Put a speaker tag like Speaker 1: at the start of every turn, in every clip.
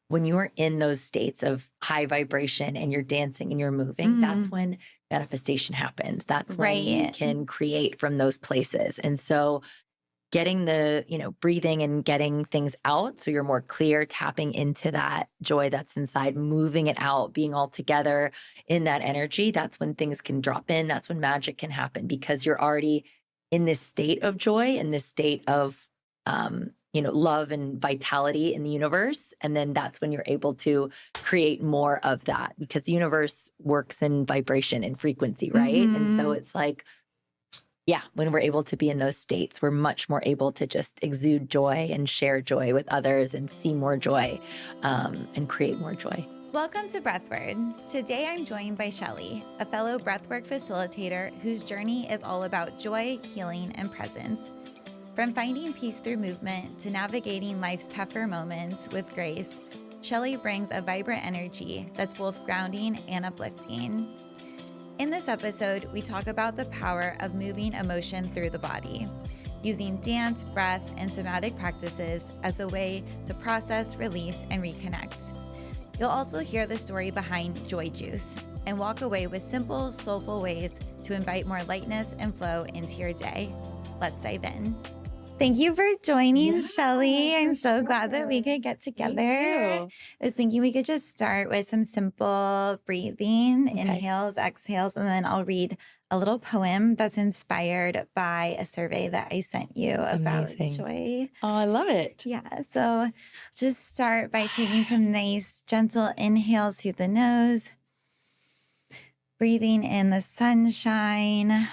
Speaker 1: when you're in those states of high vibration and you're dancing and you're moving, that's when manifestation happens. That's when you can create from those places. And so getting the, breathing and getting things out so you're more clear, tapping into that joy that's inside, moving it out, being all together in that energy, that's when things can drop in. That's when magic can happen because you're already in this state of joy, in this state of, love and vitality in the universe. And then that's when you're able to create more of that because the universe works in vibration and frequency, right? And so it's like, yeah, when we're able to be in those states, we're much more able to just exude joy and share joy with others and see more joy and create more joy.
Speaker 2: Welcome to Breathword. Today I'm joined by Shelley, a fellow breathwork facilitator whose journey is all about joy, healing, and presence. From finding peace through movement to navigating life's tougher moments with grace, Shelley brings a vibrant energy that's both grounding and uplifting. In this episode, we talk about the power of moving emotion through the body, using dance, breath, and somatic practices as a way to process, release, and reconnect. You'll also hear the story behind Joy Juice and walk away with simple, soulful ways to invite more lightness and flow into your day. Let's dive in. Thank you for joining, Shelley. I'm so glad that we could get together. I was thinking we could just start with some simple breathing, inhales, exhales, and then I'll read a little poem that's inspired by a survey that I sent you about joy.
Speaker 1: Oh, I love it.
Speaker 2: Yeah. So just start by taking some nice, gentle inhales through the nose, breathing in the sunshine,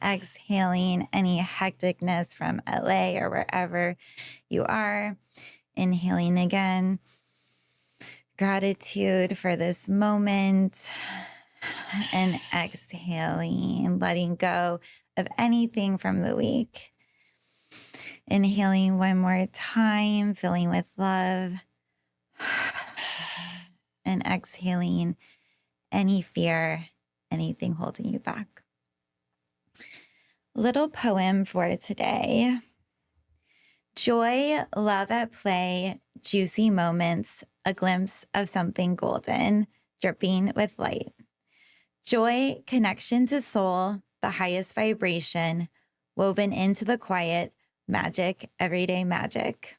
Speaker 2: exhaling any hecticness from LA or wherever you are. Inhaling again. Gratitude for this moment. And exhaling, letting go of anything from the week. Inhaling one more time, filling with love. And exhaling any fear, anything holding you back. Little poem for today. Joy, love at play, juicy moments, a glimpse of something golden, dripping with light. Joy, connection to soul, the highest vibration, woven into the quiet, magic, everyday magic.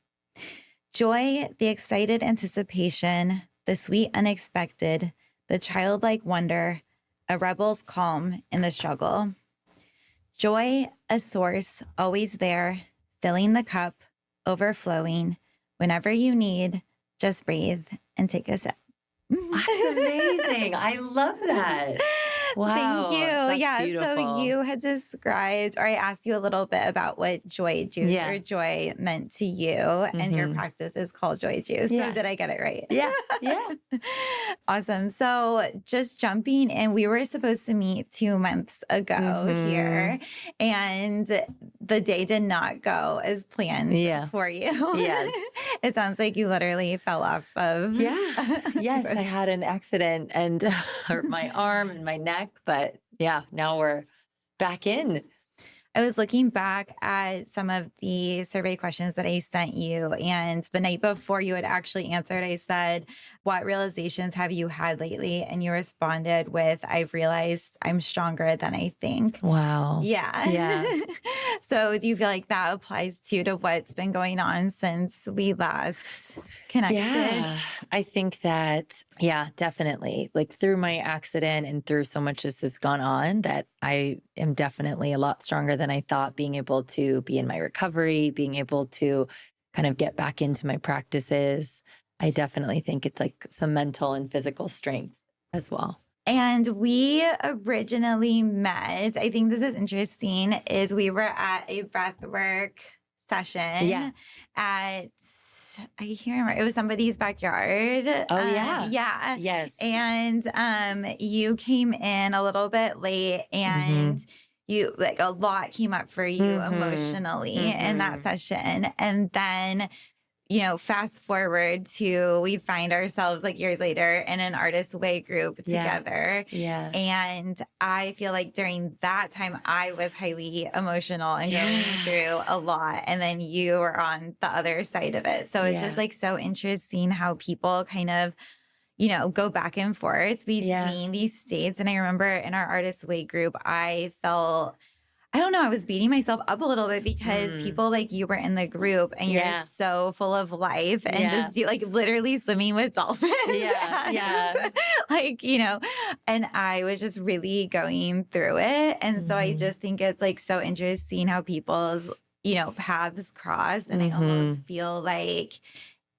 Speaker 2: Joy, the excited anticipation, the sweet unexpected, the childlike wonder, a rebel's calm in the struggle. Joy, a source always there, filling the cup, overflowing. Whenever you need, just breathe and take a sip.
Speaker 1: That's amazing. I love that. Wow.
Speaker 2: Thank you.
Speaker 1: That's beautiful.
Speaker 2: So you had described, or I asked you a little bit about what Joy Juice or joy meant to you, and your practice is called Joy Juice. So did I get it right?
Speaker 1: Yeah.
Speaker 2: Awesome. So just jumping in, we were supposed to meet 2 months ago here, and the day did not go as planned for you.
Speaker 1: Yes.
Speaker 2: It sounds like you literally fell off of.
Speaker 1: Yes, I had an accident and hurt my arm and my neck, but now we're back in.
Speaker 2: I was looking back at some of the survey questions that I sent you, and the night before you had actually answered, I said, what realizations have you had lately? And you responded with, I've realized I'm stronger than I think.
Speaker 1: Wow.
Speaker 2: Yeah. So do you feel like that applies to what's been going on since we last connected?
Speaker 1: Yeah, I think that, definitely. Like through my accident and through so much this has gone on, that I am definitely a lot stronger than I thought, being able to be in my recovery, being able to kind of get back into my practices. I definitely think it's like some mental and physical strength as well.
Speaker 2: And we originally met, I think this is interesting, is we were at a breathwork session at, I can't remember, it was somebody's backyard.
Speaker 1: Oh, yeah. Yes.
Speaker 2: And you came in a little bit late, and you, like, a lot came up for you emotionally in that session. And then you know, fast forward to we find ourselves like years later in an artist way group together.
Speaker 1: Yeah.
Speaker 2: And I feel like during that time, I was highly emotional and going through a lot. And then you were on the other side of it. So it's just like so interesting how people kind of, you know, go back and forth between these states. And I remember in our artist way group, I felt, I don't know, I was beating myself up a little bit because people like you were in the group and you're so full of life and just do like literally swimming with dolphins. Like, you know, and I was just really going through it. And so I just think it's like so interesting how people's, you know, paths cross. And I almost feel like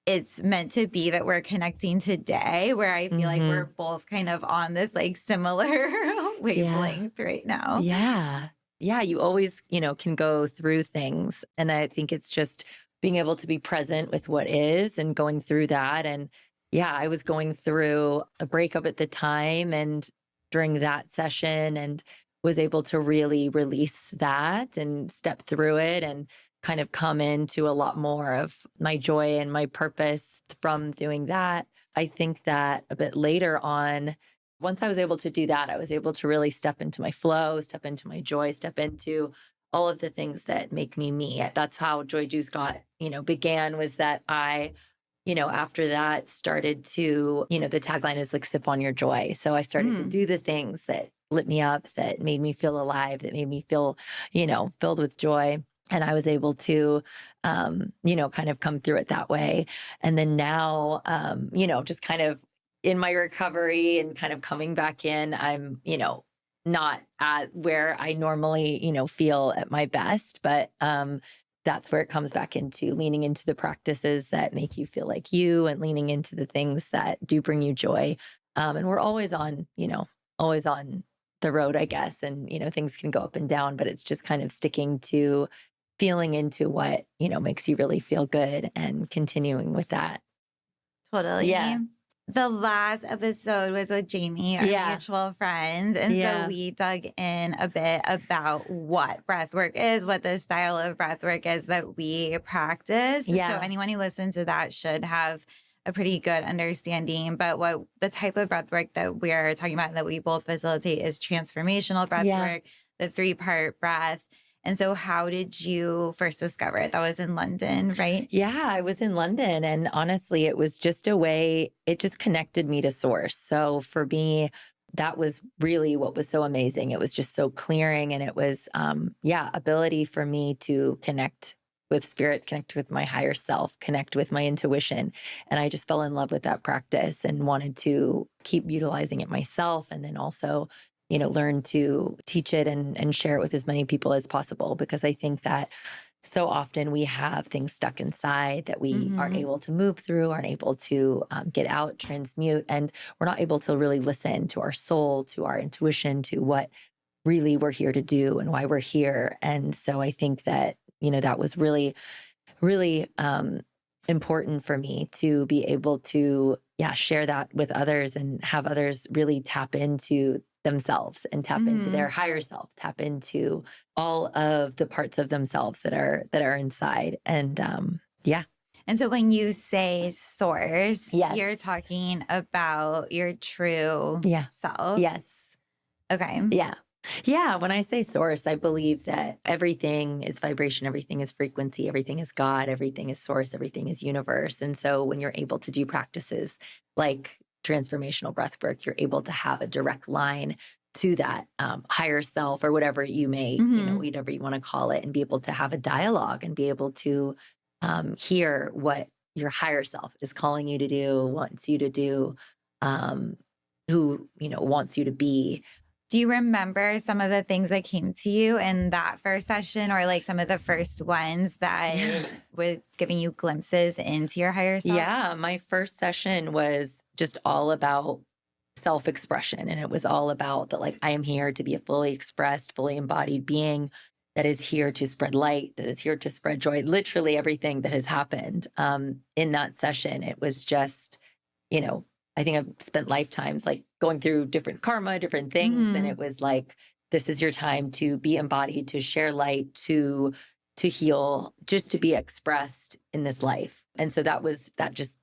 Speaker 2: it's meant to be that we're connecting today, where I feel like we're both kind of on this like similar wavelength right now.
Speaker 1: Yeah, you always, you know, can go through things. And I think it's just being able to be present with what is and going through that. And yeah, I was going through a breakup at the time and during that session and was able to really release that and step through it and kind of come into a lot more of my joy and my purpose from doing that. I think that a bit later on, once I was able to do that, I was able to really step into my flow, step into my joy, step into all of the things that make me me. That's how Joy Juice began, was that I, you know, after that started to, you know, the tagline is like sip on your joy. So I started to do the things that lit me up, that made me feel alive, that made me feel, you know, filled with joy. And I was able to, you know, kind of come through it that way. And then now, you know, just kind of in my recovery and kind of coming back in, I'm, you know, not at where I normally, you know, feel at my best, but that's where it comes back into leaning into the practices that make you feel like you and leaning into the things that do bring you joy. And we're always on, you know, always on the road, I guess. And, you know, things can go up and down, but it's just kind of sticking to feeling into what, you know, makes you really feel good and continuing with that.
Speaker 2: Totally. Yeah. The last episode was with Jamie, our mutual friend. And so we dug in a bit about what breathwork is, what the style of breathwork is that we practice. So anyone who listens to that should have a pretty good understanding. But what the type of breathwork that we're talking about that we both facilitate is transformational breathwork, the 3-part breath. And so how did you first discover it? That was in London, right?
Speaker 1: Yeah, I was in London. And honestly, it was just a way, it just connected me to source. So for me, that was really what was so amazing. It was just so clearing. And it was, ability for me to connect with spirit, connect with my higher self, connect with my intuition. And I just fell in love with that practice and wanted to keep utilizing it myself. And then also, you know, learn to teach it and share it with as many people as possible, because I think that so often we have things stuck inside that we aren't able to move through, aren't able to get out, transmute, and we're not able to really listen to our soul, to our intuition, to what really we're here to do and why we're here. And so I think that, you know, that was really, really important for me to be able to, share that with others and have others really tap into themselves and tap into their higher self, tap into all of the parts of themselves that are inside. And
Speaker 2: And so when you say source, you're talking about your true self.
Speaker 1: Yes.
Speaker 2: Okay.
Speaker 1: Yeah. Yeah. When I say source, I believe that everything is vibration, everything is frequency, everything is God, everything is source, everything is universe. And so when you're able to do practices like transformational breathwork, you're able to have a direct line to that higher self, or whatever you may, you know, whatever you want to call it, and be able to have a dialogue and be able to hear what your higher self is calling you to do, wants you to do, who, you know, wants you to be.
Speaker 2: Do you remember some of the things that came to you in that first session, or like some of the first ones that was giving you glimpses into your higher self?
Speaker 1: Yeah, my first session was just all about self-expression. And it was all about that, like, I am here to be a fully expressed, fully embodied being that is here to spread light, that is here to spread joy. Literally everything that has happened in that session. It was just, you know, I think I've spent lifetimes like going through different karma, different things. And it was like, this is your time to be embodied, to share light, to to heal, just to be expressed in this life. And so that just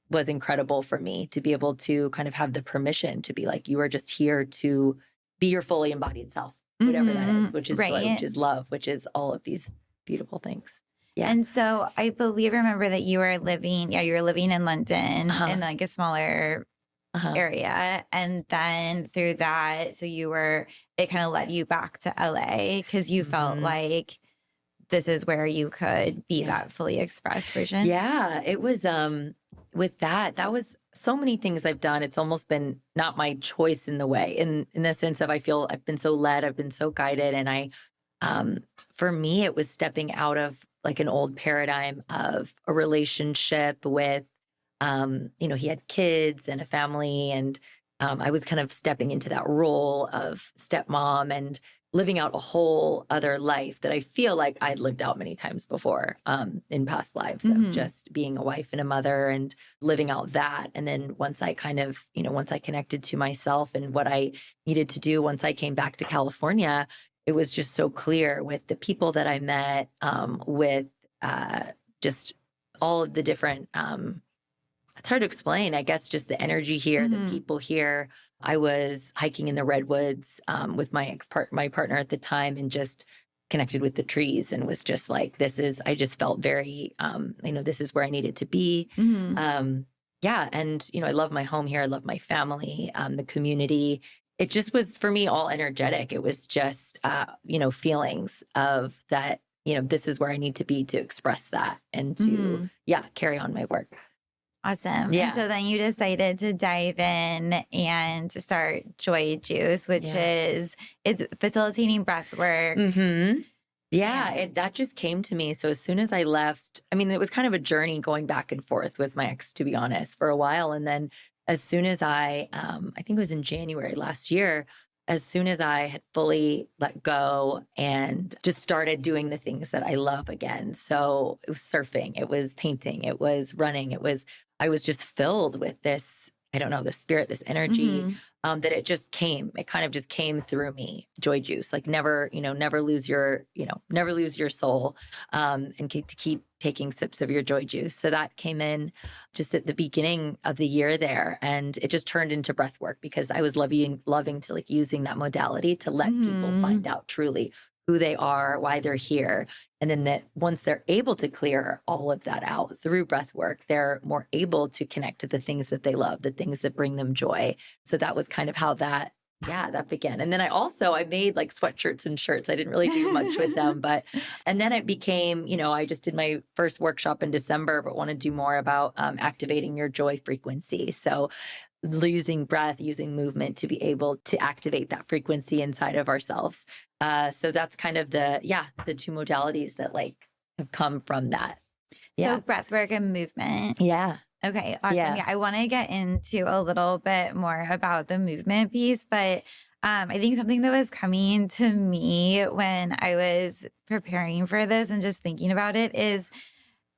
Speaker 1: was incredible for me to be able to kind of have the permission to be like, you are just here to be your fully embodied self, whatever that is, which is joy, which is love, which is all of these beautiful things. Yeah.
Speaker 2: And so I remember that you were living in London in like a smaller area. And then through that, it kind of led you back to LA because you felt like this is where you could be that fully expressed version.
Speaker 1: Yeah, it was, with that was so many things I've done. It's almost been not my choice in the way, in the sense of I feel I've been so led, I've been so guided. And for me, it was stepping out of like an old paradigm of a relationship with, he had kids and a family, and I was kind of stepping into that role of stepmom and living out a whole other life that I feel like I'd lived out many times before in past lives of just being a wife and a mother and living out that. And then once I kind of, once I connected to myself and what I needed to do, once I came back to California, it was just so clear with the people that I met, with just all of the different, it's hard to explain, I guess, just the energy here, the people here. I was hiking in the redwoods with my partner at the time, and just connected with the trees and was just like, I just felt very, this is where I needed to be. Yeah. And, I love my home here. I love my family, the community. It just was for me all energetic. It was just, feelings of that, this is where I need to be to express that and to, carry on my work.
Speaker 2: Awesome. Yeah. And so then you decided to dive in and to start Joy Juice, which it's facilitating breathwork.
Speaker 1: Yeah, that just came to me. So as soon as I left, it was kind of a journey going back and forth with my ex, to be honest, for a while. And then as soon as I think it was in January last year, as soon as I had fully let go and just started doing the things that I love again. So it was surfing, it was painting, it was running, I was just filled with this, I don't know, this spirit, this energy, that it just came. It kind of just came through me. Joy juice, like never lose your soul, and keep taking sips of your joy juice. So that came in just at the beginning of the year there. And it just turned into breath work because I was loving to like using that modality to let people find out truly who they are, why they're here. And then that once they're able to clear all of that out through breath work, they're more able to connect to the things that they love, the things that bring them joy. So that was kind of how that began. And then I made like sweatshirts and shirts. I didn't really do much with them, and then it became, I just did my first workshop in December, but want to do more about activating your joy frequency. So using breath, using movement to be able to activate that frequency inside of ourselves. So that's kind of the two modalities that like have come from that. Yeah.
Speaker 2: So breathwork and movement.
Speaker 1: Yeah.
Speaker 2: Okay. Awesome. Yeah. I want to get into a little bit more about the movement piece, but I think something that was coming to me when I was preparing for this and just thinking about it is,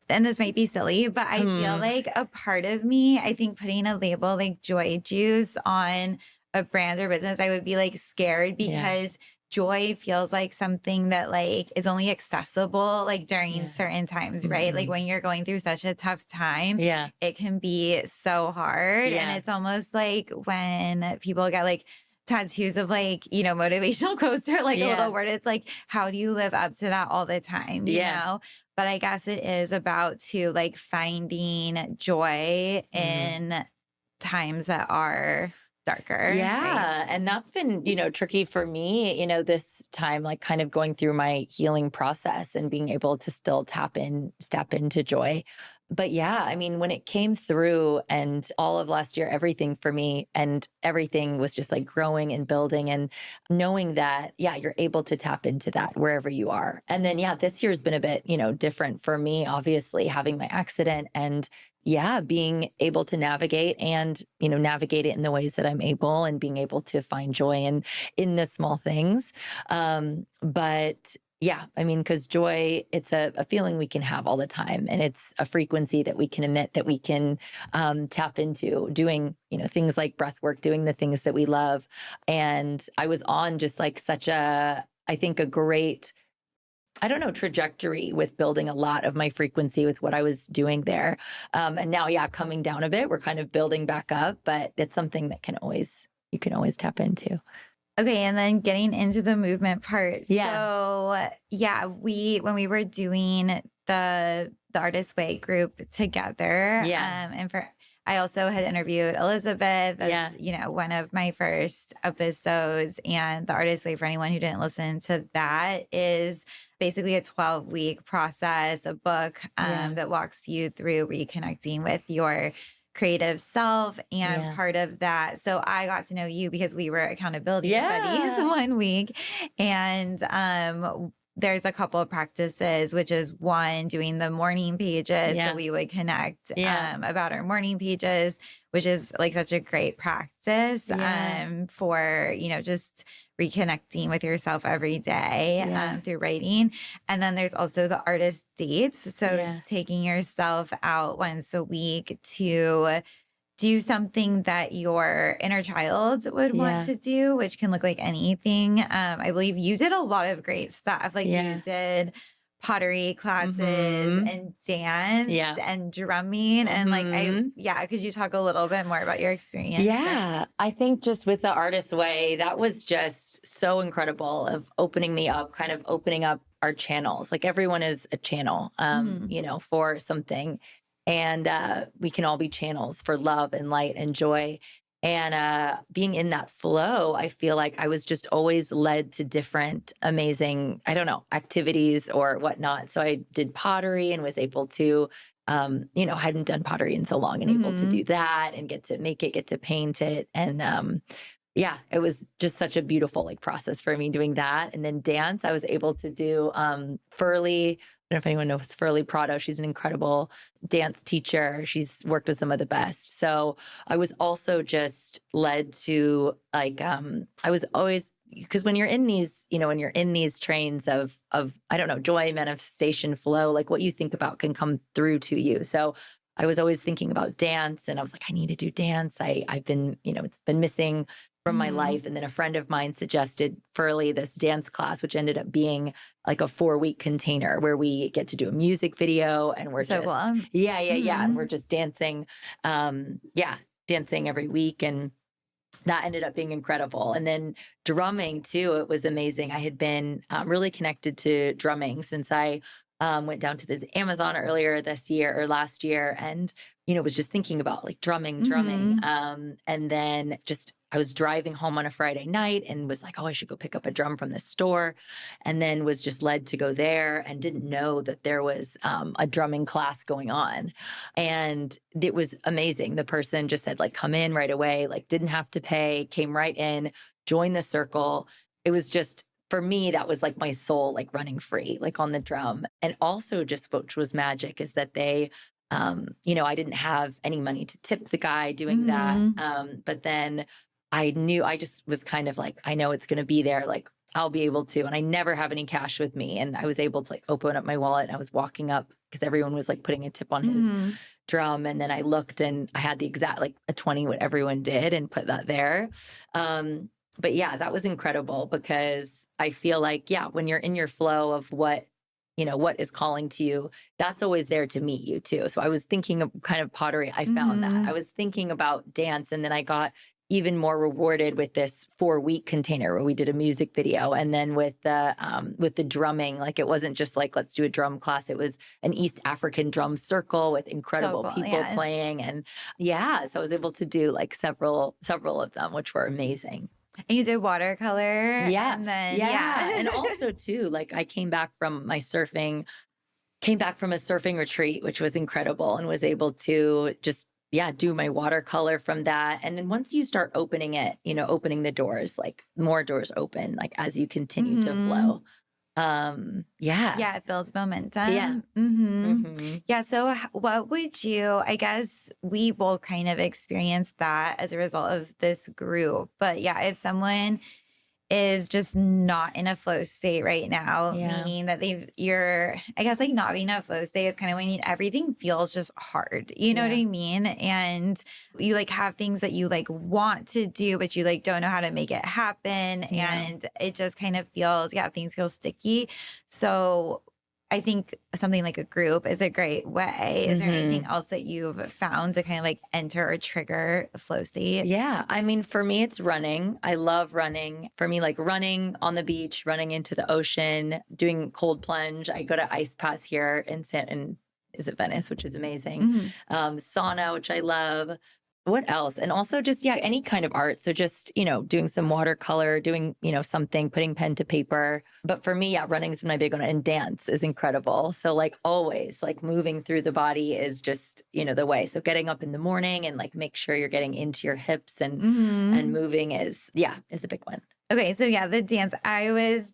Speaker 2: and this might be silly, but I feel like a part of me, I think putting a label like Joy Juice on a brand or business, I would be like scared because joy feels like something that like is only accessible like during certain times, right? Like when you're going through such a tough time, it can be so hard. And it's almost like when people get like tattoos of like, motivational quotes or like a little word. It's like, how do you live up to that all the time? You know? But I guess it is about to like finding joy in times that are darker.
Speaker 1: Yeah. Right? And that's been, tricky for me, this time, like kind of going through my healing process and being able to still step into joy. But yeah, when it came through and all of last year, everything for me and everything was just like growing and building and knowing that, you're able to tap into that wherever you are. And then, this year's been a bit, different for me, obviously having my accident and being able to navigate and, navigate it in the ways that I'm able and being able to find joy in the small things. But because joy, it's a feeling we can have all the time. And it's a frequency that we can emit, that we can tap into doing, things like breath work, doing the things that we love. And I was on just like such I think a great I don't know, trajectory with building a lot of my frequency with what I was doing there. And now, coming down a bit, we're kind of building back up, but it's something that you can always tap into.
Speaker 2: Okay, and then getting into the movement part.
Speaker 1: Yeah.
Speaker 2: So when we were doing the Artist Way group together, I also had interviewed Elizabeth as, one of my first episodes. And the Artist Way, for anyone who didn't listen to that, is basically a 12-week process, a book that walks you through reconnecting with your creative self. And part of that, so I got to know you because we were accountability buddies one week. And there's a couple of practices, which is one, doing the morning pages. So we would connect about our morning pages, which is like such a great practice for, just reconnecting with yourself every day through writing. And then there's also the artist dates. So taking yourself out once a week to do something that your inner child would want to do, which can look like anything. I believe you did a lot of great stuff. Like you did pottery classes and dance and drumming. And could you talk a little bit more about your experience?
Speaker 1: Yeah, I think just with the Artist Way, that was just so incredible of opening me up, kind of opening up our channels. Like everyone is a channel, for something. And we can all be channels for love and light and joy. And being in that flow, I feel like I was just always led to different amazing, activities or whatnot. So I did pottery and was able to, hadn't done pottery in so long and able to do that and get to make it, get to paint it. And it was just such a beautiful process for me doing that. And then dance, I was able to do Furley. I don't know if anyone knows Furley Prado. She's an incredible dance teacher. She's worked with some of the best. So I was also just led to I was always, because when you're in these, when you're in these trains of joy, manifestation, flow, like what you think about can come through to you. So I was always thinking about dance and I was like, I need to do dance. I've been, it's been missing from my life. And then a friend of mine suggested Furley this dance class, which ended up being like a 4-week container where we get to do a music video and we're and we're just dancing. Dancing every week. And that ended up being incredible. And then drumming too, it was amazing. I had been really connected to drumming since I went down to the Amazon earlier this year or last year and, was just thinking about like drumming. And then I was driving home on a Friday night and was like, oh, I should go pick up a drum from this store. And then was just led to go there and didn't know that there was a drumming class going on. And it was amazing. The person just said like, come in right away, like didn't have to pay, came right in, joined the circle. It was just, for me, that was like my soul, like running free, like on the drum. And also just which was magic is that they, I didn't have any money to tip the guy doing that. But then I knew, I just was kind of like, I know it's going to be there. Like I'll be able to, and I never have any cash with me. And I was able to like open up my wallet and I was walking up because everyone was like putting a tip on his drum. And then I looked and I had the exact, like a 20, what everyone did and put that there. But that was incredible because I feel like, when you're in your flow of what is calling to you, that's always there to meet you too. So I was thinking of kind of pottery. I found that. I was thinking about dance and then I got even more rewarded with this 4-week container where we did a music video. And then with the drumming, like it wasn't just like, let's do a drum class. It was an East African drum circle with incredible people playing. And so I was able to do like several of them, which were amazing.
Speaker 2: And you did watercolor.
Speaker 1: Yeah.
Speaker 2: And then,
Speaker 1: And also too, like I came back from a surfing retreat, which was incredible and was able to just, do my watercolor from that. And then once you start opening it, opening the doors, like more doors open, like as you continue to flow.
Speaker 2: It builds momentum. So what would you, I guess we will kind of experience that as a result of this group, but if someone is just not in a flow state right now,
Speaker 1: Yeah.
Speaker 2: meaning that I guess like not being in a flow state is kind of when everything feels just hard. You know what I mean? And you like have things that you like want to do, but you like don't know how to make it happen. And it just kind of feels, things feel sticky. So I think something like a group is a great way. Is there anything else that you've found to kind of like enter or trigger a flow state?
Speaker 1: Yeah. I mean, for me, it's running. I love running. For me, like running on the beach, running into the ocean, doing cold plunge. I go to Ice Pass here in is it Venice, which is amazing. Sauna, which I love. What else? And also just, any kind of art. So just, doing some watercolor, doing, something, putting pen to paper. But for me, running is my big one, and dance is incredible. So like always, like moving through the body is just, the way. So getting up in the morning and like make sure you're getting into your hips and moving is a big one.
Speaker 2: Okay, so the dance. I was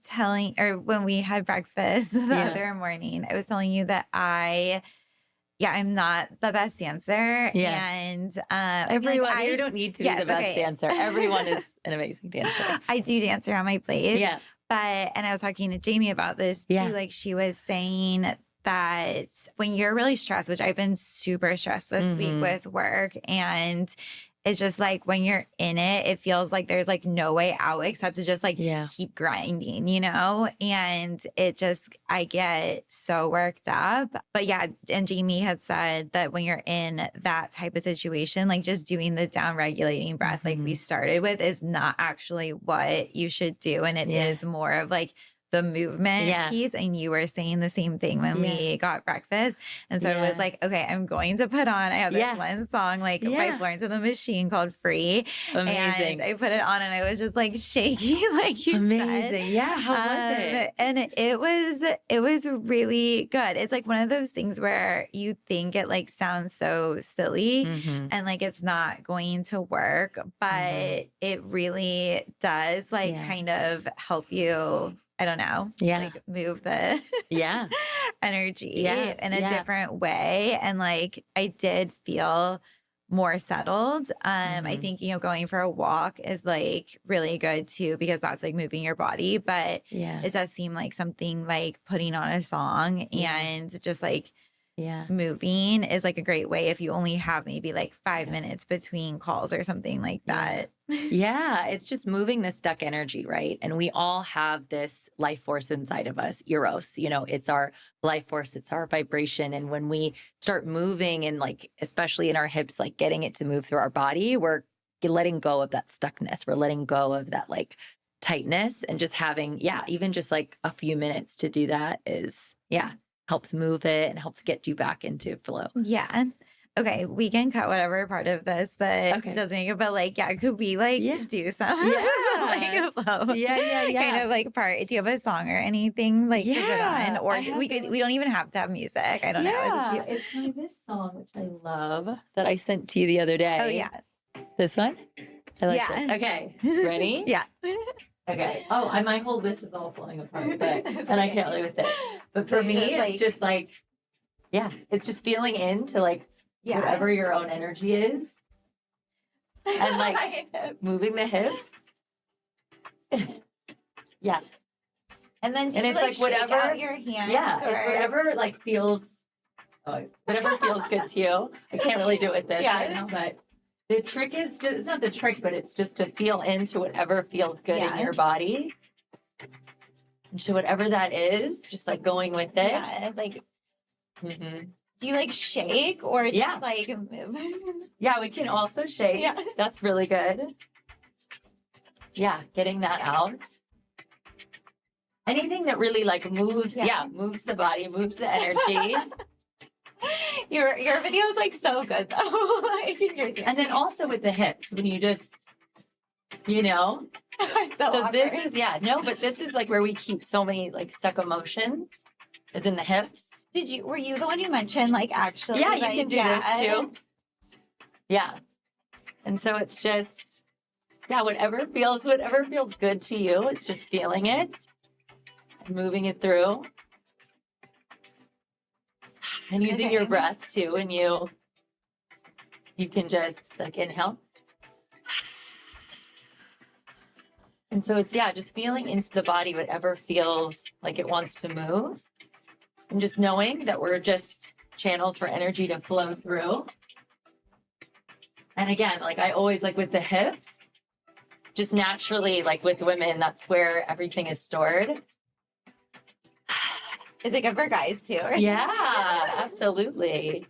Speaker 2: or when we had breakfast the other morning, I was telling you that I'm not the best dancer.
Speaker 1: Yeah.
Speaker 2: And
Speaker 1: everyone, you don't need to be the best dancer. Everyone is an amazing dancer.
Speaker 2: I do dance around my place.
Speaker 1: Yeah.
Speaker 2: And I was talking to Jamie about this too.
Speaker 1: Yeah.
Speaker 2: Like she was saying that when you're really stressed, which I've been super stressed this week with work, and it's just like when you're in it, it feels like there's like no way out except to just like keep grinding, And I get so worked up. But and Jamie had said that when you're in that type of situation, like just doing the down regulating breath like we started with is not actually what you should do. And it is more of like the movement piece. And you were saying the same thing when we got breakfast. And so it was like, okay, I'm going to put on, I have this one song like by Florence and the Machine called Free.
Speaker 1: Amazing.
Speaker 2: And I put it on and I was just like shaking, like you
Speaker 1: amazing.
Speaker 2: said.
Speaker 1: Yeah. How was it?
Speaker 2: And it was really good. It's like one of those things where you think it like sounds so silly and like it's not going to work, but it really does like kind of help you, I don't know, like move the energy in a different way. And like, I did feel more settled. I think, going for a walk is like really good too, because that's like moving your body, but it does seem like something like putting on a song and just like moving is like a great way if you only have maybe like 5 minutes between calls or something like that.
Speaker 1: It's just moving the stuck energy, right? And we all have this life force inside of us, Eros, it's our life force, it's our vibration. And when we start moving and like, especially in our hips, like getting it to move through our body, we're letting go of that stuckness. We're letting go of that like tightness, and just having, even just like a few minutes to do that is, helps move it and helps get you back into flow.
Speaker 2: Yeah. Okay, we can cut whatever part of this that doesn't make it, but like, could we like do some like a flow? Kind of like part. Do you have a song or anything like to put on? Or we don't even have to have music. I don't know.
Speaker 1: It's like this song, which I love, that I sent to you the other day.
Speaker 2: Oh yeah.
Speaker 1: This one? I like this. Okay. Ready?
Speaker 2: Yeah.
Speaker 1: Okay. Oh, my whole list is all falling apart, and I can't live with it. But for me, it's just like, it's just feeling into like whatever your own energy is, and like moving the hips.
Speaker 2: And then
Speaker 1: and it's like whatever
Speaker 2: out your hands.
Speaker 1: It's whatever like feels, whatever feels good to you. I can't really do it with this right now, but. The trick is just, it's not the trick, but it's just to feel into whatever feels good in your body. And so whatever that is, just like going with it.
Speaker 2: Yeah, like, do you like shake or just like move?
Speaker 1: Yeah, we can also shake. Yeah. That's really good. Yeah, getting that out. Anything that really like moves, moves the body, moves the energy.
Speaker 2: Your video is like so good though.
Speaker 1: And then also with the hips, when you just, so this is but this is like where we keep so many like stuck emotions, is in the hips.
Speaker 2: Were you the one who mentioned like actually?
Speaker 1: Yeah, you can do this too. Yeah, and so it's just whatever feels good to you. It's just feeling it and moving it through. And using your breath too, and you can just like inhale And so it's, just feeling into the body, whatever feels like it wants to move. And just knowing that we're just channels for energy to flow through. And again, like I always, like with the hips, just naturally, like with women, that's where everything is stored.
Speaker 2: Is it good for guys too?
Speaker 1: Yeah, absolutely.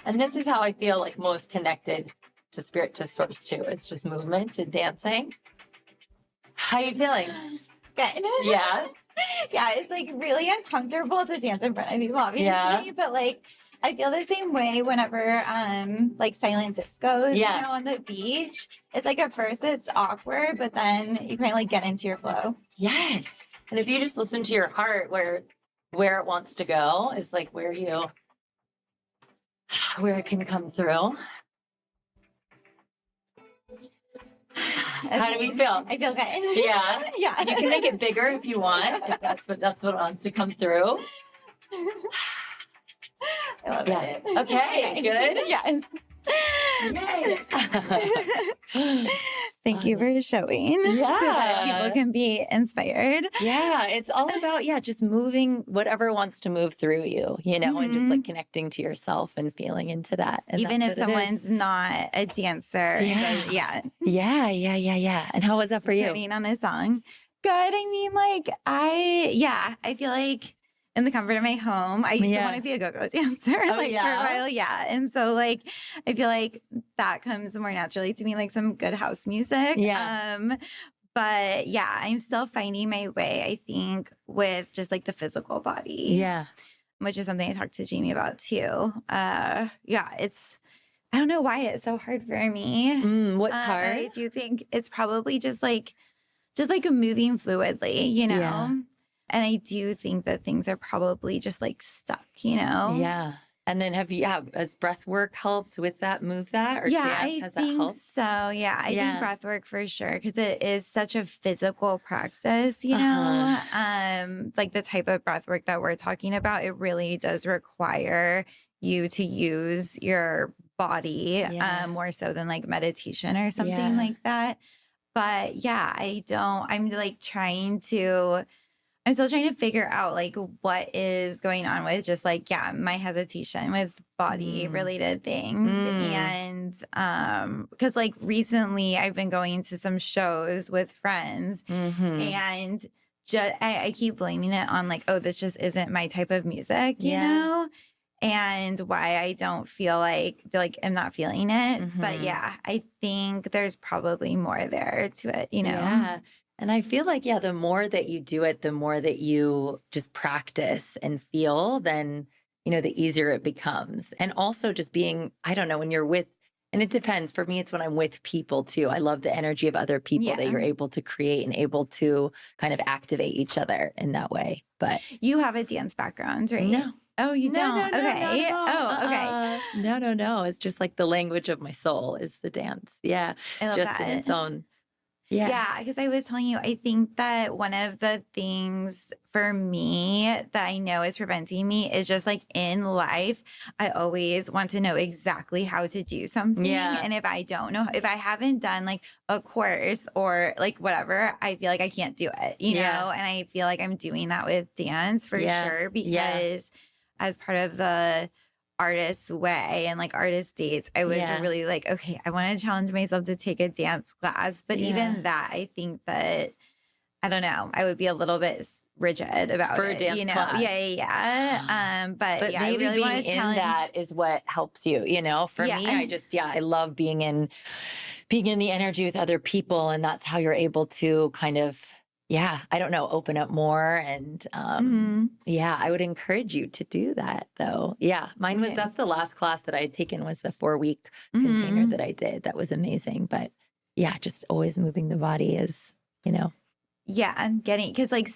Speaker 1: And this is how I feel like most connected to spirit, to source too. It's just movement and dancing. How are you feeling?
Speaker 2: Good.
Speaker 1: Yeah.
Speaker 2: Yeah, it's like really uncomfortable to dance in front of people, obviously, but like I feel the same way whenever like silent discos, you know, on the beach. It's like at first it's awkward, but then you kind of like get into your flow.
Speaker 1: Yes. And if you just listen to your heart, where it wants to go is like where it can come through. How do we feel?
Speaker 2: I feel good.
Speaker 1: Yeah.
Speaker 2: Yeah.
Speaker 1: You can make it bigger if you want, if that's what wants to come through.
Speaker 2: I love it.
Speaker 1: Okay, good.
Speaker 2: Yes.
Speaker 1: Yay.
Speaker 2: Thank you for showing.
Speaker 1: Yeah.
Speaker 2: So that people can be inspired.
Speaker 1: Yeah. It's all about, just moving whatever wants to move through you, and just like connecting to yourself and feeling into that. And
Speaker 2: even if someone's not a dancer.
Speaker 1: Yeah. And how was that for you?
Speaker 2: Starting on a song. Good. I mean, like, I feel like in the comfort of my home, I used to want to be a go-go dancer for a while. Yeah. And so like, I feel like that comes more naturally to me, like some good house music.
Speaker 1: Yeah.
Speaker 2: But I'm still finding my way, I think, with just like the physical body.
Speaker 1: Yeah.
Speaker 2: Which is something I talked to Jamie about too. I don't know why it's so hard for me.
Speaker 1: What's hard?
Speaker 2: I do think it's probably just like moving fluidly,
Speaker 1: Yeah.
Speaker 2: And I do think that things are probably just like stuck,
Speaker 1: Yeah. And then has Breathwork helped with that, move that? Or dance, has that helped?
Speaker 2: So. Yeah, I think Breathwork for sure, because it is such a physical practice, like the type of breathwork that we're talking about, it really does require you to use your body more so than like meditation or something like that. But I'm still trying to figure out like what is going on with just like, my hesitation with body related things. And because like recently I've been going to some shows with friends and I keep blaming it on like, oh, this just isn't my type of music, you know? And why I don't feel like I'm not feeling it. But I think there's probably more there to it,
Speaker 1: Yeah. And I feel like, the more that you do it, the more that you just practice and feel, then, the easier it becomes. And also just being, I don't know, when you're with, and it depends. For me, it's when I'm with people too. I love the energy of other people that you're able to create and able to kind of activate each other in that way. But
Speaker 2: you have a dance background, right?
Speaker 1: No.
Speaker 2: Oh, you don't?
Speaker 1: No,
Speaker 2: okay.
Speaker 1: Okay. No. It's just like the language of my soul is the dance. Yeah.
Speaker 2: I love
Speaker 1: just
Speaker 2: that.
Speaker 1: in its own.
Speaker 2: Yeah, because I was telling you, I think that one of the things for me that I know is preventing me is just like in life, I always want to know exactly how to do something.
Speaker 1: Yeah.
Speaker 2: And if I don't know, if I haven't done like a course or like whatever, I feel like I can't do it, you know? And I feel like I'm doing that with dance for sure, because as part of the artist way and like artist dates, I was really like, okay, I want to challenge myself to take a dance class. But even that, I think that, I don't know, I would be a little bit rigid about
Speaker 1: for
Speaker 2: it,
Speaker 1: a dance class.
Speaker 2: But
Speaker 1: maybe
Speaker 2: I really want to challenge.
Speaker 1: That is what helps you, For me, I just, I love being in the energy with other people. And that's how you're able to kind of, I don't know, open up more. And I would encourage you to do that though. Yeah. Mine was, that's the last class that I had taken, was the 4-week container that I did. That was amazing. But just always moving the body is,
Speaker 2: Yeah, and because like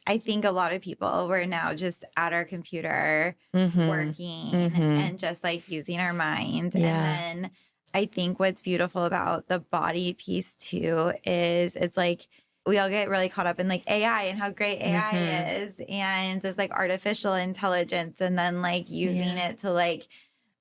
Speaker 2: I think a lot of people, we're now just at our computer working and just like using our mind. And then I think what's beautiful about the body piece too is it's like, we all get really caught up in like AI and how great AI is, and it's like artificial intelligence, and then like using it to like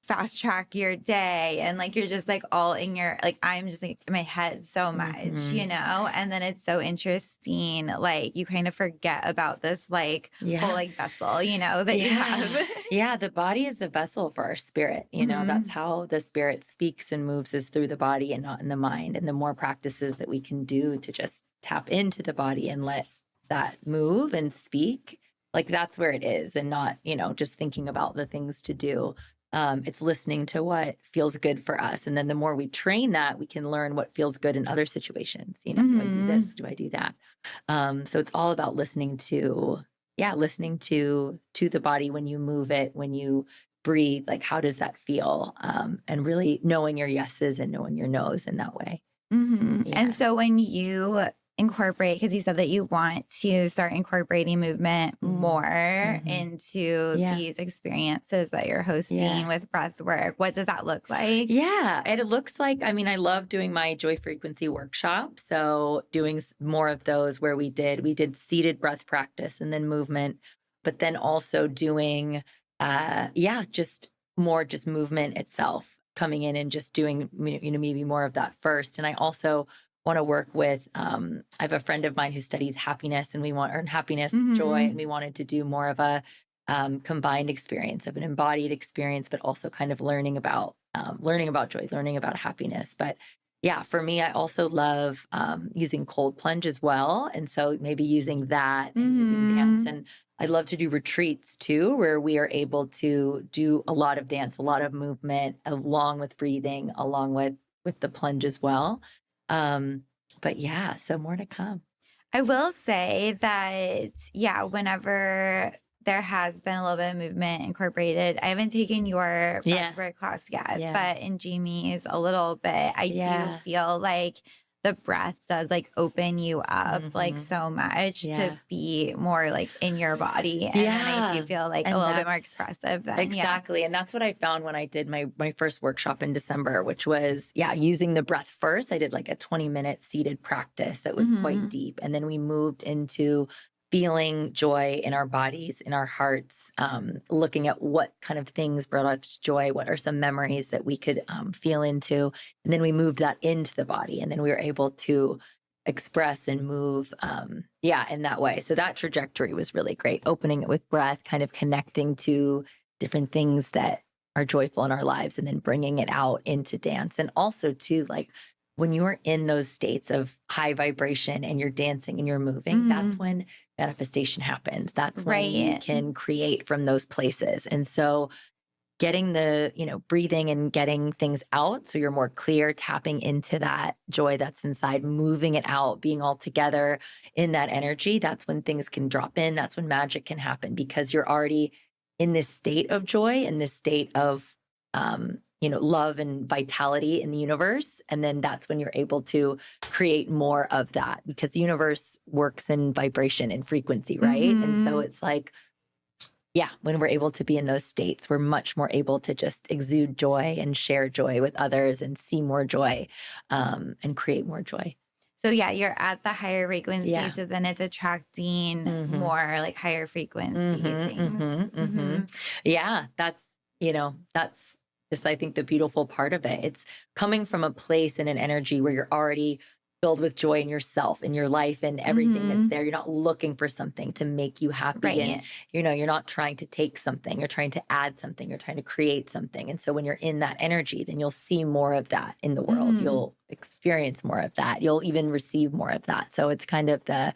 Speaker 2: fast track your day and like you're just like all in your like I'm just like in my head so much, you know? And then it's so interesting, like you kind of forget about this like whole like vessel, you know, that you have.
Speaker 1: Yeah, the body is the vessel for our spirit. You know, that's how the spirit speaks and moves is through the body and not in the mind. And the more practices that we can do to just tap into the body and let that move and speak, like that's where it is, and not, you know, just thinking about the things to do. It's listening to what feels good for us. And then the more we train that, we can learn what feels good in other situations. You know, do I do this? Do I do that? So it's all about listening to, listening to the body when you move it, when you breathe, like how does that feel? And really knowing your yeses and knowing your nos in that way.
Speaker 2: And so when you incorporate, because you said that you want to start incorporating movement more into these experiences that you're hosting with Breathwork, what does that look like?
Speaker 1: Yeah, and it looks like, I mean, I love doing my joy frequency workshop. So doing more of those where we did seated breath practice and then movement, but then also doing, just more just movement itself, coming in and just doing, you know, maybe more of that first. And I also want to work with, I have a friend of mine who studies happiness and we want earn happiness, joy, and we wanted to do more of a combined experience of an embodied experience, but also kind of learning about joy, learning about happiness. But yeah, for me, I also love using cold plunge as well. And so maybe using that and using dance. And I'd love to do retreats too, where we are able to do a lot of dance, a lot of movement, along with breathing, along with the plunge as well. But yeah, so more to come.
Speaker 2: I will say that, whenever there has been a little bit of movement incorporated, I haven't taken your breathwork class yet, but in Jamie's a little bit, I do feel like the breath does like open you up like so much to be more like in your body. And then I do feel like a little bit more expressive then.
Speaker 1: Exactly. And that's what I found when I did my first workshop in December, which was, using the breath first. I did like a 20-minute seated practice that was quite deep. And then we moved into feeling joy in our bodies, in our hearts, looking at what kind of things brought us joy, what are some memories that we could feel into. And then we moved that into the body. And then we were able to express and move, in that way. So that trajectory was really great. Opening it with breath, kind of connecting to different things that are joyful in our lives, and then bringing it out into dance. And also too, like, when you're in those states of high vibration and you're dancing and you're moving, that's when manifestation happens. That's when you can create from those places. And so getting the, breathing and getting things out so you're more clear, tapping into that joy that's inside, moving it out, being all together in that energy, that's when things can drop in. That's when magic can happen, because you're already in this state of joy, in this state of love and vitality in the universe. And then that's when you're able to create more of that, because the universe works in vibration and frequency, right? And so it's like, when we're able to be in those states, we're much more able to just exude joy and share joy with others and see more joy, and create more joy.
Speaker 2: So you're at the higher frequency. So then it's attracting more like higher frequency things.
Speaker 1: Yeah, that's just, I think, the beautiful part of it. It's coming from a place and an energy where you're already filled with joy in yourself, in your life, and everything that's there. You're not looking for something to make you happy. And, you're not trying to take something. You're trying to add something. You're trying to create something. And so when you're in that energy, then you'll see more of that in the world. You'll experience more of that. You'll even receive more of that. So it's kind of the,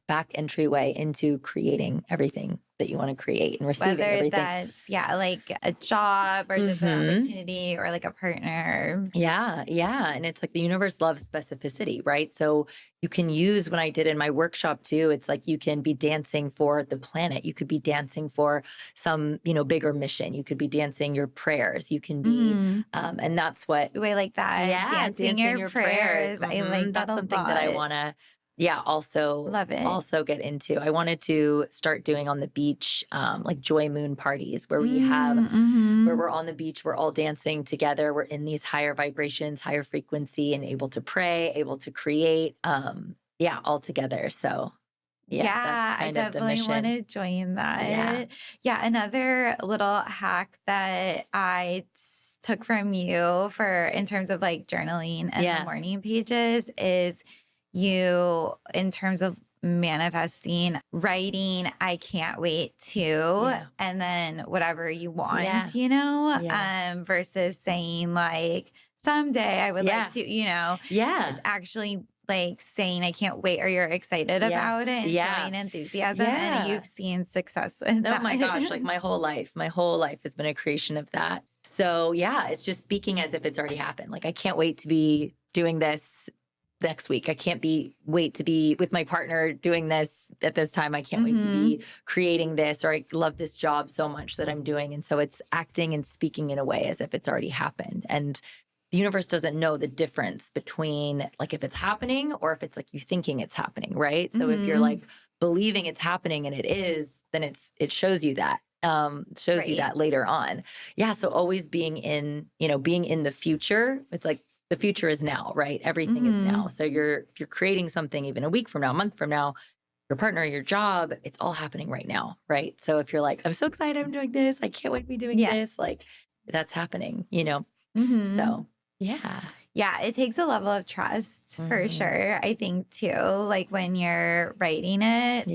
Speaker 1: back entryway into creating everything that you want to create and receiving everything.
Speaker 2: Whether that's, like a job or just an opportunity or like a partner.
Speaker 1: Yeah. And it's like the universe loves specificity, right? So you can use, when I did in my workshop too, it's like you can be dancing for the planet. You could be dancing for some, bigger mission. You could be dancing your prayers. You can be, and that's what.
Speaker 2: I like that.
Speaker 1: Yeah,
Speaker 2: dancing your prayers. I like that
Speaker 1: that's
Speaker 2: a
Speaker 1: something
Speaker 2: lot.
Speaker 1: that I want to. Also
Speaker 2: love it.
Speaker 1: Also get into. I wanted to start doing on the beach, like joy moon parties where we have, where we're on the beach, we're all dancing together. We're in these higher vibrations, higher frequency, and able to pray, able to create, all together. So
Speaker 2: Yeah, I definitely want to join that. Yeah, another little hack that I took from you for in terms of like journaling and the morning pages is in terms of manifesting, writing, I can't wait to, and then whatever you want, versus saying like, someday I would like to, actually like saying I can't wait or you're excited about it and showing enthusiasm and you've seen success with that.
Speaker 1: Oh my gosh, like my whole life has been a creation of that. So yeah, it's just speaking as if it's already happened. Like I can't wait to be doing this next week. I can't wait to be with my partner doing this at this time. I can't wait to be creating this, or I love this job so much that I'm doing. And so it's acting and speaking in a way as if it's already happened. And the universe doesn't know the difference between like if it's happening or if it's like you thinking it's happening, right? So if you're like believing it's happening and it is, then it shows you that. You that later on. Yeah. So always being in the future, it's like the future is now, right? Everything is now. So if you're creating something even a week from now, a month from now, your partner, your job, it's all happening right now, right? So if you're like, I'm so excited I'm doing this, I can't wait to be doing this, like that's happening, So yeah.
Speaker 2: Yeah, it takes a level of trust for sure. I think too, like when you're writing it,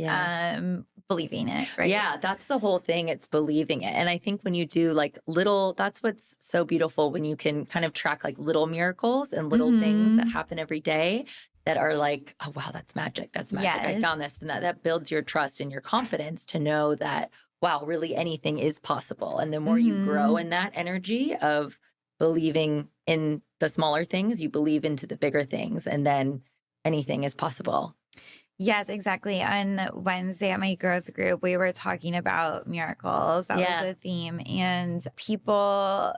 Speaker 2: believing it, right?
Speaker 1: Yeah, that's the whole thing. It's believing it. And I think when you do like that's what's so beautiful when you can kind of track like little miracles and little things that happen every day that are like, oh, wow, that's magic. That's magic. I found this. And that builds your trust and your confidence to know that, wow, really anything is possible. And the more you grow in that energy of believing in the smaller things, you believe into the bigger things, and then anything is possible.
Speaker 2: Yes, exactly. On Wednesday at my growth group, we were talking about miracles. That was the theme. And people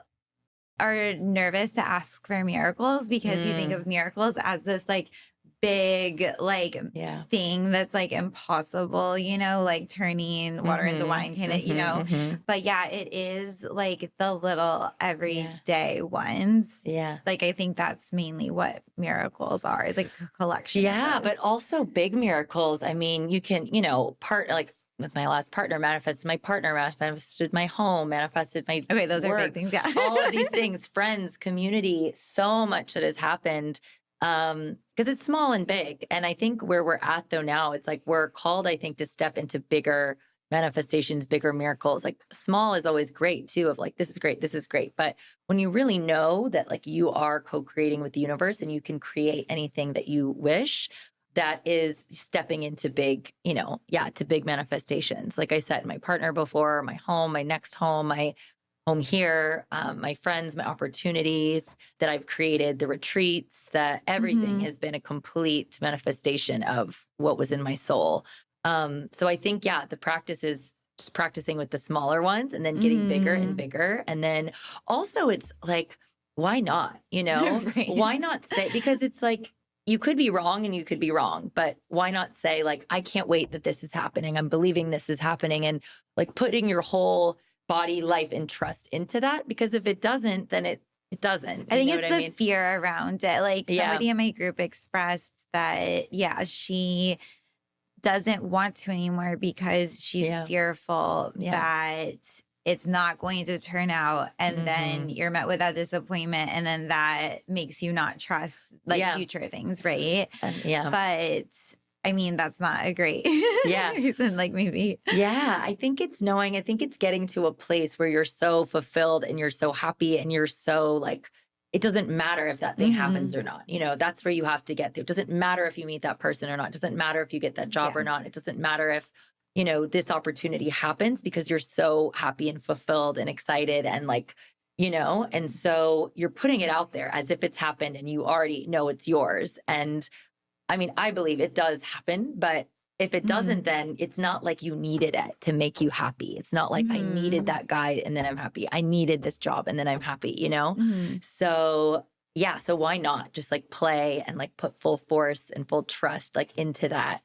Speaker 2: are nervous to ask for miracles because you think of miracles as this like big thing that's like impossible, like turning water into wine kind of, but it is like the little everyday ones. Like I think that's mainly what miracles are. It's like a collection of
Speaker 1: but also big miracles. I mean, you can like with my last partner, manifested my partner, manifested my home, manifested my
Speaker 2: those
Speaker 1: work,
Speaker 2: are big things.
Speaker 1: all of these things, friends, community, so much that has happened. Because it's small and big. And I think where we're at though now, it's like we're called, I think, to step into bigger manifestations, bigger miracles. Like small is always great too, of like, this is great. But when you really know that like you are co-creating with the universe and you can create anything that you wish, that is stepping into big, to big manifestations. Like I said, my partner before, my home, my next home, my home here, my friends, my opportunities that I've created, the retreats, that everything has been a complete manifestation of what was in my soul. So I think, the practice is just practicing with the smaller ones and then getting bigger and bigger. And then also it's like, why not,
Speaker 2: Right.
Speaker 1: Why not say, because it's like, you could be wrong and you could be wrong, but why not say like, I can't wait that this is happening. I'm believing this is happening, and like putting your whole body, life, and trust into that, because if it doesn't, then it doesn't.
Speaker 2: I think it's the fear around it. Like somebody in my group expressed that, she doesn't want to anymore because she's fearful that it's not going to turn out. And then you're met with that disappointment. And then that makes you not trust future things. Right. But I mean, that's not a great reason, like maybe.
Speaker 1: I think it's getting to a place where you're so fulfilled and you're so happy and you're so like, it doesn't matter if that thing happens or not. That's where you have to get to. It doesn't matter if you meet that person or not. It doesn't matter if you get that job or not. It doesn't matter if, this opportunity happens, because you're so happy and fulfilled and excited and like, and so you're putting it out there as if it's happened and you already know it's yours. And I mean, I believe it does happen, but if it doesn't, then it's not like you needed it to make you happy. It's not like I needed that guy and then I'm happy. I needed this job and then I'm happy, So so why not just like play and like put full force and full trust like into that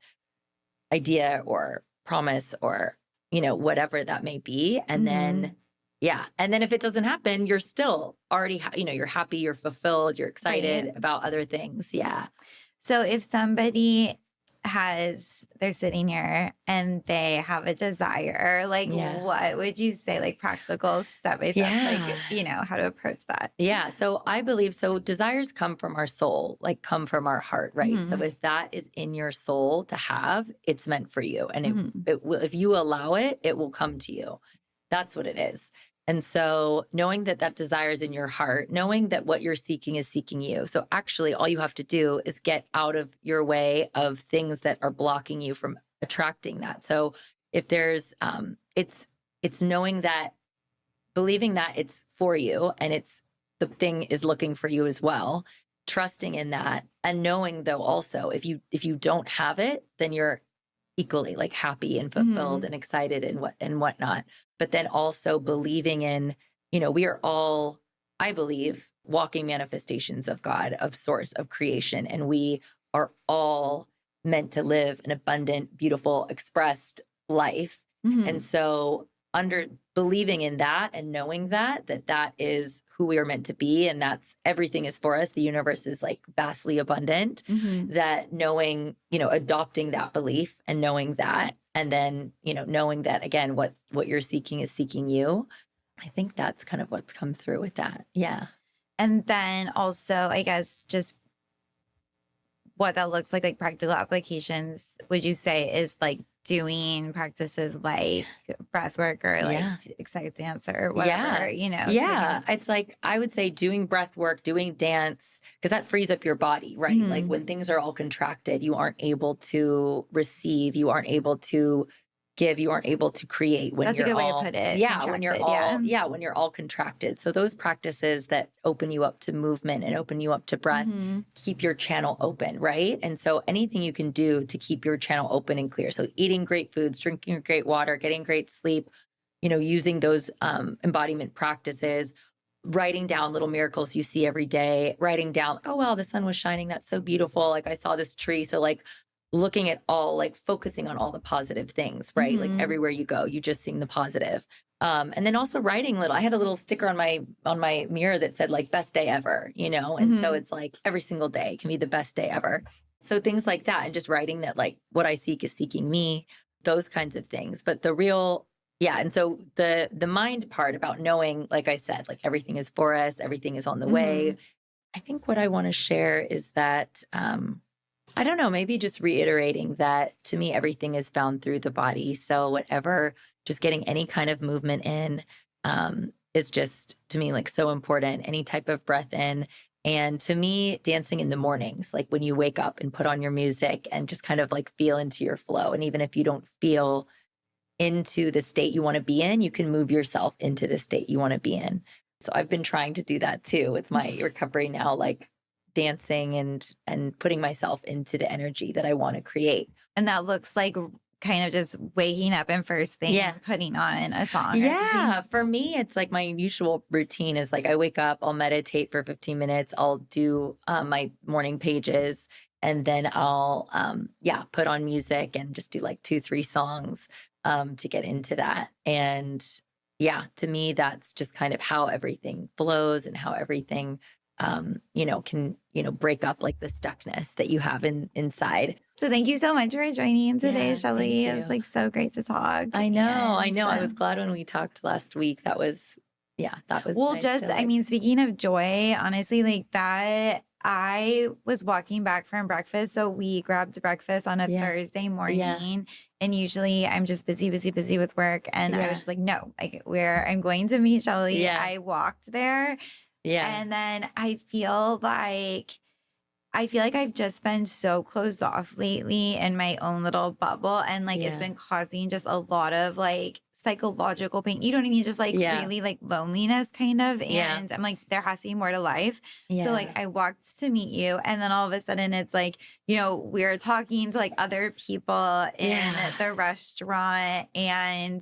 Speaker 1: idea or promise or, whatever that may be. And then, and then if it doesn't happen, you're still already, you're happy, you're fulfilled, you're excited about other things. Yeah.
Speaker 2: So if somebody they're sitting here and they have a desire, like what would you say, like practical step by step, like, how to approach that?
Speaker 1: Yeah. So I believe, desires come from our soul, like come from our heart, right? So if that is in your soul to have, it's meant for you. And it will, if you allow it, it will come to you. That's what it is. And so knowing that that desire is in your heart, knowing that what you're seeking is seeking you. So actually all you have to do is get out of your way of things that are blocking you from attracting that. So if there's, it's knowing that, believing that it's for you and it's, the thing is looking for you as well, trusting in that, and knowing though also if you don't have it, then you're equally like happy and fulfilled and excited and whatnot. But then also believing in, we are all, I believe, walking manifestations of God, of source, of creation. And we are all meant to live an abundant, beautiful, expressed life. And so believing in that and knowing that is who we are meant to be, and that's everything is for us. The universe is like vastly abundant, that knowing, adopting that belief and knowing that, and then, knowing that again, what you're seeking is seeking you. I think that's kind of what's come through with that. Yeah.
Speaker 2: And then also, I guess, just what that looks like practical applications, would you say is like doing practices like breath work or like ecstatic dance or whatever,
Speaker 1: Yeah. It's like, I would say doing breath work, doing dance, because that frees up your body, right? Like when things are all contracted, you aren't able to receive, you aren't able to give, you aren't able to create when
Speaker 2: that's
Speaker 1: you're
Speaker 2: a good
Speaker 1: all,
Speaker 2: way to put it.
Speaker 1: Yeah, when you're all, when you're all contracted. So those practices that open you up to movement and open you up to breath, keep your channel open, right? And so anything you can do to keep your channel open and clear. So eating great foods, drinking great water, getting great sleep, using those embodiment practices, writing down little miracles you see every day, writing down, oh, wow, the sun was shining. That's so beautiful. Like I saw this tree. So like looking at all, like focusing on all the positive things, right? Like everywhere you go, you just seeing the positive. And then also writing I had a little sticker on my mirror that said like best day ever, and so it's like every single day can be the best day ever. So things like that, and just writing that like what I seek is seeking me, those kinds of things. But the real, and so the mind part about knowing, like I said, like everything is for us, everything is on the way. I think what I want to share is that, I don't know, maybe just reiterating that to me, everything is found through the body. So whatever, just getting any kind of movement in is just, to me, like so important. Any type of breath in. And to me, dancing in the mornings, like when you wake up and put on your music and just kind of like feel into your flow. And even if you don't feel into the state you want to be in, you can move yourself into the state you want to be in. So I've been trying to do that too with my recovery now, like dancing and putting myself into the energy that I want to create.
Speaker 2: And that looks like kind of just waking up and first thing putting on a song.
Speaker 1: Yeah. For me, it's like my usual routine is like I wake up, I'll meditate for 15 minutes. I'll do my morning pages, and then I'll put on music and just do like 2-3 songs to get into that. And to me, that's just kind of how everything flows and how everything can, break up like the stuckness that you have inside.
Speaker 2: So thank you so much for joining today, Shelley. It was like so great to talk.
Speaker 1: I know. I was glad when we talked last week. That was
Speaker 2: well,
Speaker 1: nice
Speaker 2: just, I mean, speaking of joy, honestly, like that, I was walking back from breakfast. So we grabbed breakfast on a Thursday morning. And usually I'm just busy with work. And I was just like, no, like I'm going to meet Shelley.
Speaker 1: Yeah.
Speaker 2: I walked there.
Speaker 1: Yeah.
Speaker 2: And then I feel like I've just been so closed off lately in my own little bubble. And like, it's been causing just a lot of like psychological pain. You know what I mean? Just like really like loneliness kind of. And I'm like, there has to be more to life.
Speaker 1: Yeah.
Speaker 2: So like I walked to meet you, and then all of a sudden it's like, we're talking to like other people in the restaurant, and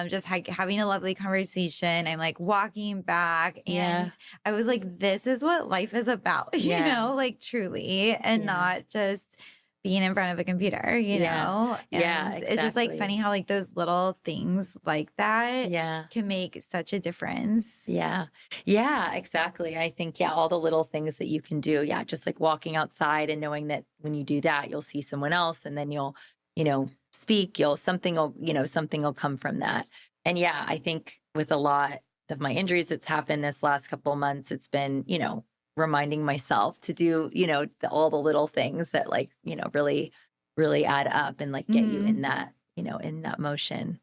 Speaker 2: just having a lovely conversation. I'm like walking back, and I was like, this is what life is about, like truly, and not just being in front of a computer, you know? And
Speaker 1: exactly.
Speaker 2: it's just like funny how like those little things like that can make such a difference.
Speaker 1: Yeah, exactly. I think, all the little things that you can do. Yeah, just like walking outside and knowing that when you do that, you'll see someone else and then you'll, speak, something will come from that. And I think with a lot of my injuries that's happened this last couple of months, it's been, reminding myself to do, all the little things that like, really, really add up and like get you in that, in that motion.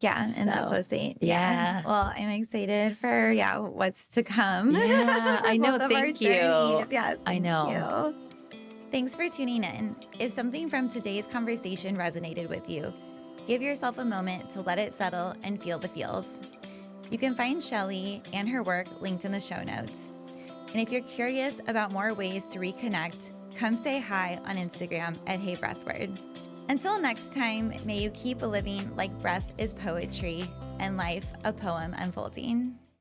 Speaker 2: Yeah, in that flow state.
Speaker 1: Yeah.
Speaker 2: Well, I'm excited for what's to come.
Speaker 1: Yeah, I know. Thank you.
Speaker 2: Yeah,
Speaker 1: I know.
Speaker 2: Thanks for tuning in. If something from today's conversation resonated with you, give yourself a moment to let it settle and feel the feels. You can find Shelley and her work linked in the show notes. And if you're curious about more ways to reconnect, come say hi on Instagram at Hey Breathword. Until next time, may you keep living like breath is poetry and life a poem unfolding.